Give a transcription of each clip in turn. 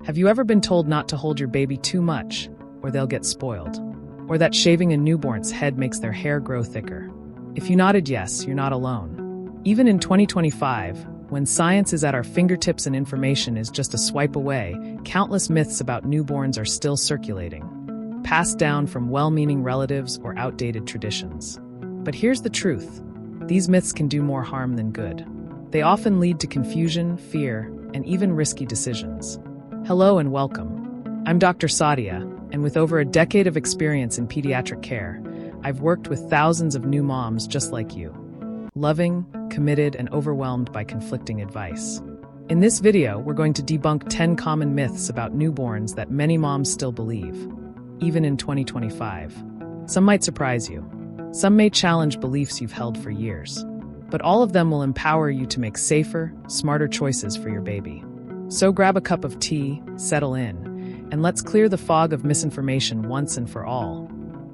Have you ever been told not to hold your baby too much, or they'll get spoiled? Or that shaving a newborn's head makes their hair grow thicker? If you nodded yes, you're not alone. Even in 2025, when science is at our fingertips and information is just a swipe away, countless myths about newborns are still circulating, passed down from well-meaning relatives or outdated traditions. But here's the truth. These myths can do more harm than good. They often lead to confusion, fear, and even risky decisions. Hello and welcome. I'm Dr. Sadia, and with over a decade of experience in pediatric care, I've worked with thousands of new moms just like you. Loving, committed, and overwhelmed by conflicting advice. In this video, we're going to debunk 10 common myths about newborns that many moms still believe, even in 2025. Some might surprise you. Some may challenge beliefs you've held for years. But all of them will empower you to make safer, smarter choices for your baby. So grab a cup of tea, settle in, and let's clear the fog of misinformation once and for all,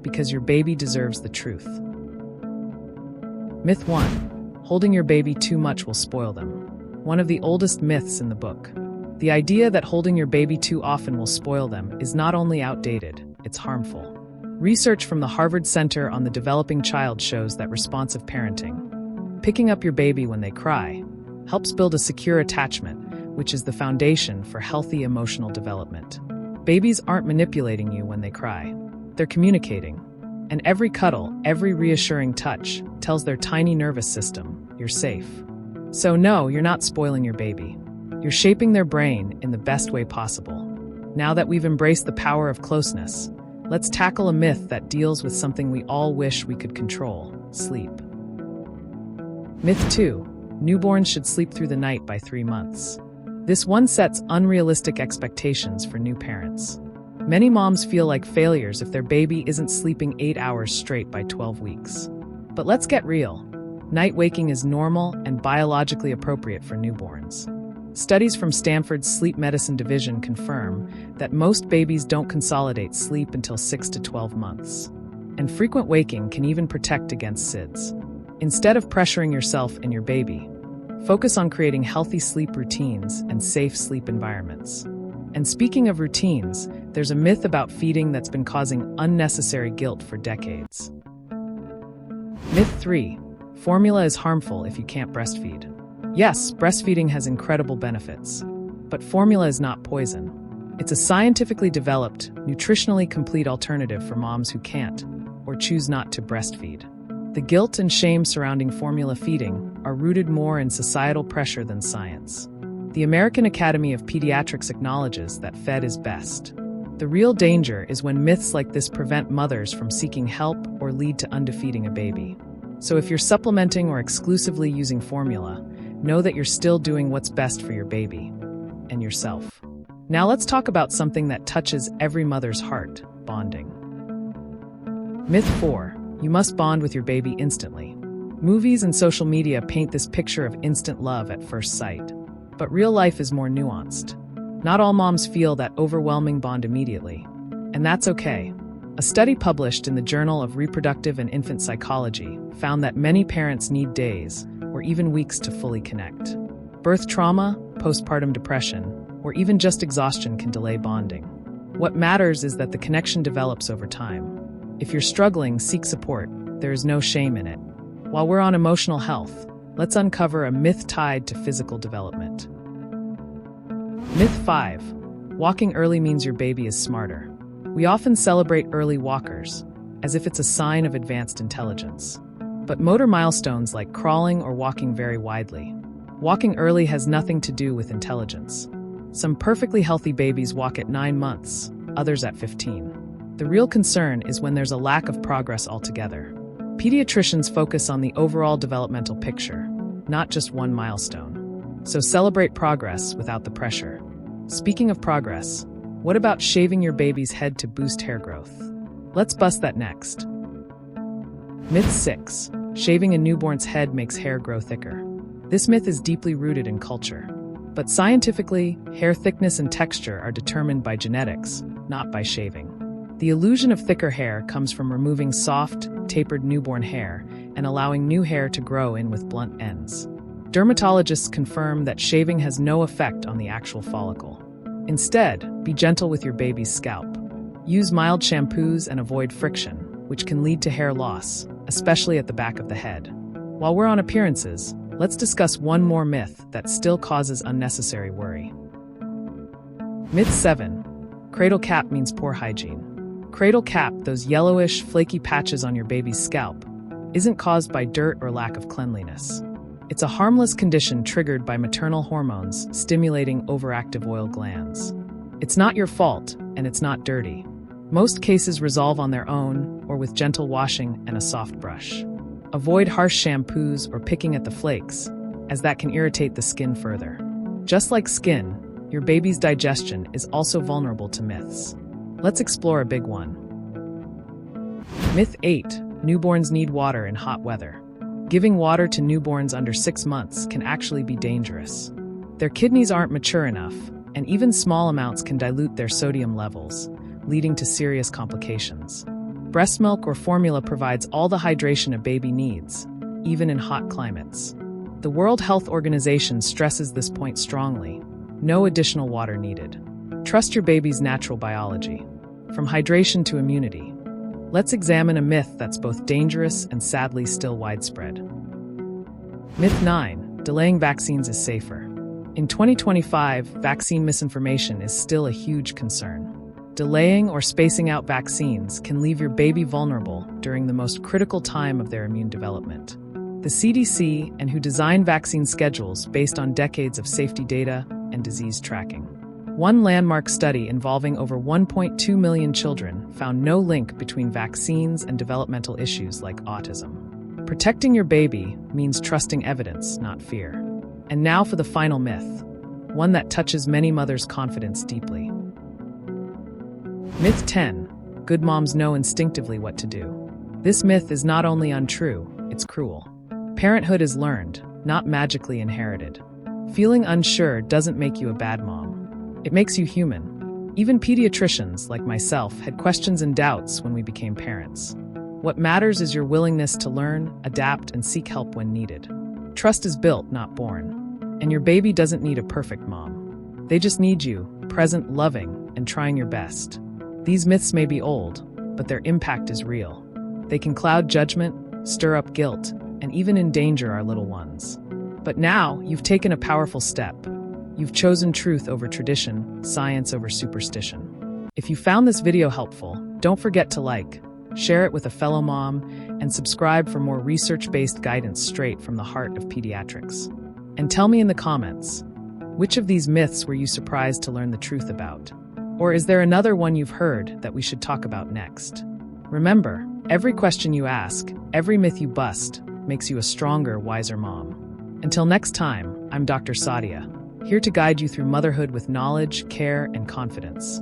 because your baby deserves the truth. Myth 1. Holding your baby too much will spoil them. One of the oldest myths in the book. The idea that holding your baby too often will spoil them is not only outdated, it's harmful. Research from the Harvard Center on the Developing Child shows that responsive parenting, picking up your baby when they cry, helps build a secure attachment, which is the foundation for healthy emotional development. Babies aren't manipulating you when they cry. They're communicating. And every cuddle, every reassuring touch, tells their tiny nervous system, you're safe. So no, you're not spoiling your baby. You're shaping their brain in the best way possible. Now that we've embraced the power of closeness, let's tackle a myth that deals with something we all wish we could control: sleep. Myth 2. Newborns should sleep through the night by 3 months. This one sets unrealistic expectations for new parents. Many moms feel like failures if their baby isn't sleeping 8 hours straight by 12 weeks. But let's get real. Night waking is normal and biologically appropriate for newborns. Studies from Stanford's Sleep Medicine Division confirm that most babies don't consolidate sleep until 6 to 12 months. And frequent waking can even protect against SIDS. Instead of pressuring yourself and your baby, focus on creating healthy sleep routines and safe sleep environments. And speaking of routines, there's a myth about feeding that's been causing unnecessary guilt for decades. Myth 3. Formula is harmful if you can't breastfeed. Yes, breastfeeding has incredible benefits, but formula is not poison. It's a scientifically developed, nutritionally complete alternative for moms who can't, or choose not to breastfeed. The guilt and shame surrounding formula feeding are rooted more in societal pressure than science. The American Academy of Pediatrics acknowledges that fed is best. The real danger is when myths like this prevent mothers from seeking help or lead to underfeeding a baby. So if you're supplementing or exclusively using formula, know that you're still doing what's best for your baby and yourself. Now let's talk about something that touches every mother's heart: bonding. Myth 4. You must bond with your baby instantly. Movies and social media paint this picture of instant love at first sight. But real life is more nuanced. Not all moms feel that overwhelming bond immediately. And that's okay. A study published in the Journal of Reproductive and Infant Psychology found that many parents need days or even weeks to fully connect. Birth trauma, postpartum depression, or even just exhaustion can delay bonding. What matters is that the connection develops over time. If you're struggling, seek support. There is no shame in it. While we're on emotional health, let's uncover a myth tied to physical development. Myth 5. Walking early means your baby is smarter. We often celebrate early walkers, as if it's a sign of advanced intelligence. But motor milestones like crawling or walking vary widely. Walking early has nothing to do with intelligence. Some perfectly healthy babies walk at 9 months, others at 15. The real concern is when there's a lack of progress altogether. Pediatricians focus on the overall developmental picture, not just one milestone. So celebrate progress without the pressure. Speaking of progress, what about shaving your baby's head to boost hair growth? Let's bust that next. Myth 6. Shaving a newborn's head makes hair grow thicker. This myth is deeply rooted in culture. But scientifically, hair thickness and texture are determined by genetics, not by shaving. The illusion of thicker hair comes from removing soft, tapered newborn hair and allowing new hair to grow in with blunt ends. Dermatologists confirm that shaving has no effect on the actual follicle. Instead, be gentle with your baby's scalp. Use mild shampoos and avoid friction, which can lead to hair loss, especially at the back of the head. While we're on appearances, let's discuss one more myth that still causes unnecessary worry. Myth 7. Cradle cap means poor hygiene. Cradle cap, those yellowish, flaky patches on your baby's scalp, isn't caused by dirt or lack of cleanliness. It's a harmless condition triggered by maternal hormones stimulating overactive oil glands. It's not your fault, and it's not dirty. Most cases resolve on their own or with gentle washing and a soft brush. Avoid harsh shampoos or picking at the flakes, as that can irritate the skin further. Just like skin, your baby's digestion is also vulnerable to myths. Let's explore a big one. Myth 8. Newborns need water in hot weather. Giving water to newborns under 6 months can actually be dangerous. Their kidneys aren't mature enough, and even small amounts can dilute their sodium levels, leading to serious complications. Breast milk or formula provides all the hydration a baby needs, even in hot climates. The World Health Organization stresses this point strongly. No additional water needed. Trust your baby's natural biology. From hydration to immunity. Let's examine a myth that's both dangerous and sadly still widespread. Myth 9. Delaying vaccines is safer. In 2025, vaccine misinformation is still a huge concern. Delaying or spacing out vaccines can leave your baby vulnerable during the most critical time of their immune development. The CDC and WHO designed vaccine schedules based on decades of safety data and disease tracking. One landmark study involving over 1.2 million children found no link between vaccines and developmental issues like autism. Protecting your baby means trusting evidence, not fear. And now for the final myth, one that touches many mothers' confidence deeply. Myth 10. Good moms know instinctively what to do. This myth is not only untrue, it's cruel. Parenthood is learned, not magically inherited. Feeling unsure doesn't make you a bad mom. It makes you human. Even pediatricians, like myself, had questions and doubts when we became parents. What matters is your willingness to learn, adapt, and seek help when needed. Trust is built, not born. And your baby doesn't need a perfect mom. They just need you, present, loving, and trying your best. These myths may be old, but their impact is real. They can cloud judgment, stir up guilt, and even endanger our little ones. But now, you've taken a powerful step. You've chosen truth over tradition, science over superstition. If you found this video helpful, don't forget to like, share it with a fellow mom, and subscribe for more research-based guidance straight from the heart of pediatrics. And tell me in the comments, which of these myths were you surprised to learn the truth about? Or is there another one you've heard that we should talk about next? Remember, every question you ask, every myth you bust, makes you a stronger, wiser mom. Until next time, I'm Dr. Sadia, here to guide you through motherhood with knowledge, care, and confidence.